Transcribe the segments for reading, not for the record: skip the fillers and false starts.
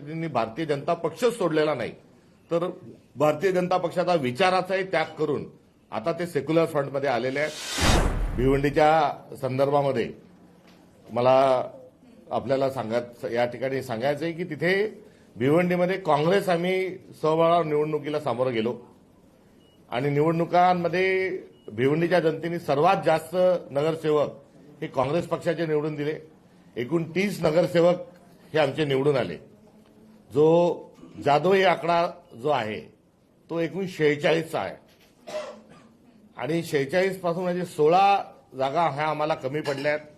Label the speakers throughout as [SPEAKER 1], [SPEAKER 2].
[SPEAKER 1] त्यांनी भारतीय जनता पक्षच सोडलेला नाही, तर भारतीय जनता पक्षाचा विचाराचाही त्याग करून आता ते सेक्युलर फ्रंटमध्ये आलेले आहेत। भिवंडीच्या संदर्भामध्ये मला आपल्याला या ठिकाणी सांगायचं आहे की तिथे भिवंडीमध्ये काँग्रेस आम्ही स्वबळावर निवडणुकीला सामोरं गेलो आणि निवडणुकांमध्ये भिवंडीच्या जनतेने सर्वात जास्त नगरसेवक हे काँग्रेस पक्षाचे निवडून दिले। एकूण 30 नगरसेवक हे आमचे निवडून आले। जो जादोई आकडा जो आहे तो एकूण 46चा आहे आणि 46 पासून म्हणजे 16 जागा ह्या आम्हाला कमी पडल्या आहेत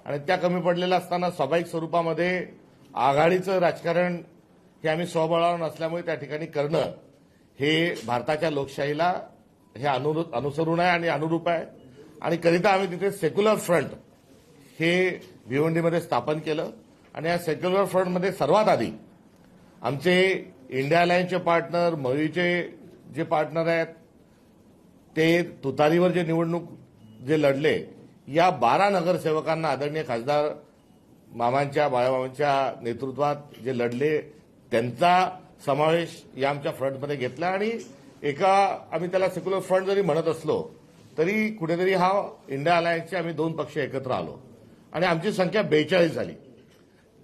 [SPEAKER 1] आणि त्या कमी पडलेल्या असताना स्वाभाविक स्वरूपामध्ये आघाडीचं राजकारण हे आम्ही स्वबळावर नसल्यामुळे त्या ठिकाणी करणं हे भारताच्या लोकशाहीला हे अनुसरून आहे आणि अनुरूप आहे आणि करिता आम्ही तिथे सेक्युलर फ्रंट हे भिवंडीमध्ये स्थापन केलं आणि या सेक्युलर फ्रंटमध्ये सर्वात आधी आमचे इंडिया अलायन्सचे पार्टनर मयूरचे जे पार्टनर आहेत ते तुतारीवर जे निवडणूक जे लढले या 12 नगरसेवकांना आदरणीय खासदार बाळामामांच्या नेतृत्वात जे लढले त्यांचा समावेश या आमच्या फ्रंटमध्ये घेतला आणि आम्ही त्याला सेक्युलर फ्रंट जरी म्हणत असलो तरी कुठेतरी हा इंडिया अलायन्सचे आम्ही 2 पक्ष एकत्र आलो आणि आमची संख्या 42 झाली।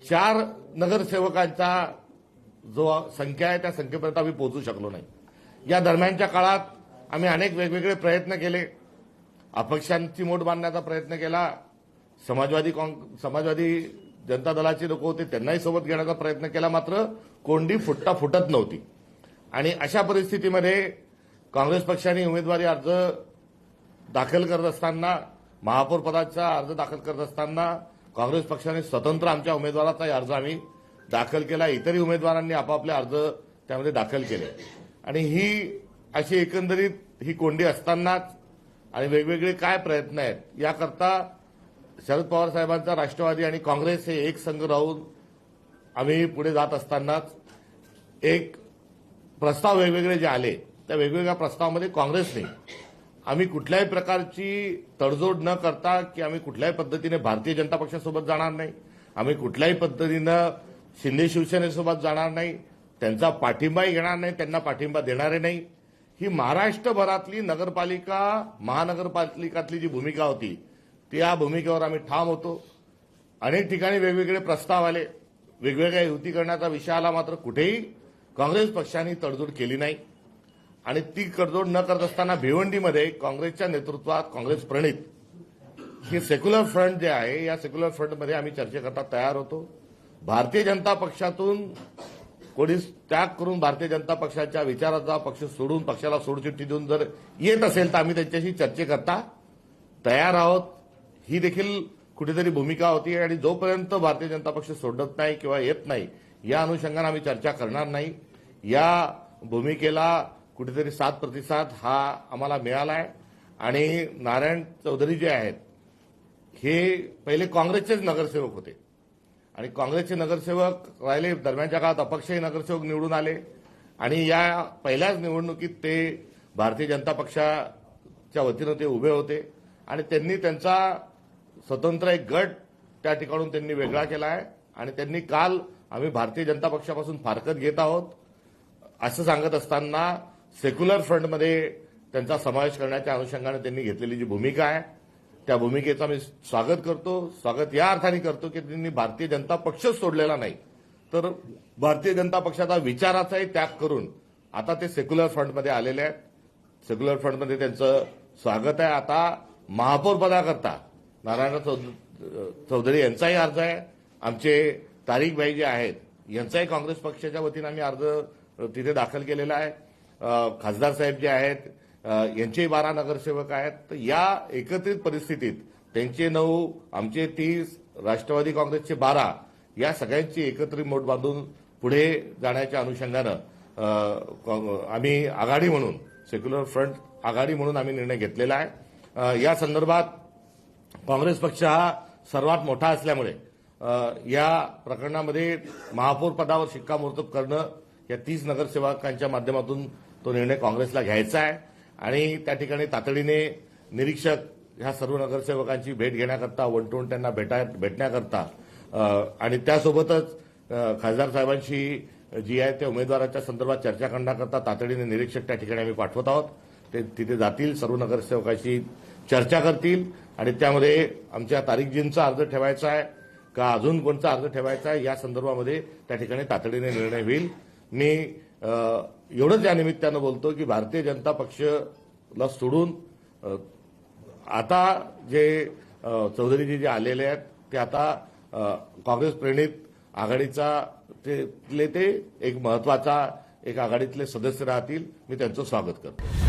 [SPEAKER 1] 4 नगरसेवकांचा जो संख्या आहे त्या संख्येपर्यंत आम्ही पोहोचू शकलो नाही। या दरम्यानच्या काळात आम्ही अनेक वेगवेगळे प्रयत्न केले। अपक्षांची मोठ बांधण्याचा प्रयत्न केला। समाजवादी जनता दलाचे लोक होते त्यांनाही सोबत घेण्याचा प्रयत्न केला, मात्र कोंडी फुटत नव्हती आणि अशा परिस्थितीमध्ये काँग्रेस पक्षाने उमेदवारी अर्ज दाखल करत असताना महापौर पदाचा अर्ज दाखल करत असताना काँग्रेस पक्षाने स्वतंत्र आमच्या उमेदवाराचा अर्ज आम्ही दाखल केला। इतरही उमेदवारांनी आपापले अर्ज त्यामध्ये दाखल केले आणि ही अशी एकंदरीत ही कोंडी असतानाच आणि वेगवेगळे काय प्रयत्न आहेत याकरता शरद पवार साहेबांचा राष्ट्रवादी आणि काँग्रेस हे एक संघ राहून आम्ही पुढे जात असतानाच एक प्रस्ताव वेगवेगळे जे आले त्या वेगवेगळ्या प्रस्तावामध्ये काँग्रेसने आम्ही कुठल्याही प्रकारची तडजोड न करता की आम्ही कुठल्याही पद्धतीने भारतीय जनता पक्षासोबत जाणार नाही, आम्ही कुठल्याही पद्धतीनं शिंदे शिवसेनेसोबत जाणार नाही, त्यांचा पाठिंबाही घेणार नाही, त्यांना पाठिंबा देणारे नाही। ही महाराष्ट्रभरातली महानगरपालिकातली जी भूमिका होती त्या भूमिकेवर आम्ही ठाम होतो। अनेक ठिकाणी वेगवेगळे प्रस्ताव आले, वेगवेगळ्या युती करण्याचा विषय आला, मात्र कुठेही काँग्रेस पक्षाने तडजोड केली नाही आणि ती तडजोड न करत असताना भिवंडीमध्ये काँग्रेसच्या नेतृत्वात काँग्रेस प्रणित हे सेक्युलर फ्रंट जे आहे या सेक्युलर फ्रंटमध्ये आम्ही चर्चेकरता तयार होतो। भारतीय जनता पक्षातून कोणी त्याग करून भारतीय जनता पक्षाच्या विचाराचा पक्ष सोडून पक्षाला सोडचिठ्ठी देऊन जर येत असेल तर आम्ही त्यांच्याशी चर्चेकरता तयार आहोत। ही देखील कुठेतरी भूमिका होती आणि जोपर्यंत भारतीय जनता पक्ष सोडत नाही किंवा येत नाही या अनुषंगाने आम्ही चर्चा करणार नाही। या भूमिकेला कुठेतरी साथ प्रतिसाद हा आम्हाला मिळाला आहे आणि नारायण चौधरी जे आहेत हे पहिले काँग्रेसचेच नगरसेवक होते आणि काँग्रेसचे नगरसेवक राहिले, दरम्यानच्या काळात अपक्षही नगरसेवक निवडून आले आणि या पहिल्याच निवडणुकीत ते भारतीय जनता पक्षाच्या वतीनं ते उभे होते आणि त्यांनी त्यांचा स्वतंत्र एक गट त्या ठिकाणून त्यांनी वेगळा केला आहे आणि त्यांनी काल आम्ही भारतीय जनता पक्षापासून फारकत घेत आहोत असं सांगत असताना सेक्युलर फ्रंटमध्ये त्यांचा समावेश करण्याच्या अनुषंगाने त्यांनी घेतलेली जी भूमिका आहे त्या भूमिकेचं मी स्वागत करतो। स्वागत या अर्थाने करतो की त्यांनी भारतीय जनता पक्षच सोडलेला नाही, तर भारतीय जनता पक्षाचा विचाराचाही त्याग करून आता ते सेक्युलर फ्रंटमध्ये आलेले आहेत। सेक्युलर फ्रंटमध्ये त्यांचं स्वागत आहे। आता महापौर पदाकरता नारायण चौधरी यांचाही अर्ज आहे, आमचे तारिकभाई जे आहेत यांचाही काँग्रेस पक्षाच्या वतीनं आम्ही अर्ज तिथे दाखल केलेला आहे। खासदार साहेब जे आहेत यांचेही 12 नगरसेवक आहेत। तर या एकत्रित परिस्थितीत त्यांचे 9, आमचे 30, राष्ट्रवादी काँग्रेसचे 12 या सगळ्यांची एकत्रित मोठ बांधून पुढे जाण्याच्या अनुषंगानं आम्ही आघाडी म्हणून सेक्युलर फ्रंट आघाडी म्हणून आम्ही निर्णय घेतलेला आहे। या संदर्भात काँग्रेस पक्ष हा सर्वात मोठा असल्यामुळे या प्रकरणामध्ये महापौर पदावर शिक्कामोर्तब करणं या 30 नगरसेवकांच्या माध्यमातून तो निर्णय काँग्रेसला घ्यायचा आहे आणि त्या ठिकाणी तातडीने निरीक्षक ह्या सर्व नगरसेवकांची भेट घेण्याकरता, वन टू वन त्यांना भेटण्याकरता आणि त्यासोबतच खासदार साहेबांशी जी आहे त्या उमेदवाराच्या संदर्भात चर्चा करण्याकरता तातडीने निरीक्षक त्या ठिकाणी आम्ही पाठवत आहोत. ते तिथे जातील, सर्व नगरसेवकाशी चर्चा करतील आणि त्यामध्ये आमच्या तारीखजींचा अर्ज ठेवायचा आहे का अजून कोणता अर्ज ठेवायचा आहे या संदर्भामध्ये त्या ठिकाणी तातडीने निर्णय होईल. मी एवढंच या निमित्तानं बोलतो की भारतीय जनता पक्षला सोडून आता जे चौधरीजी जे आलेले आहेत ते आता काँग्रेस प्रणित आघाडीचा ते एक महत्वाचा एक आघाडीतले सदस्य राहतील. मी त्यांचं स्वागत करतो.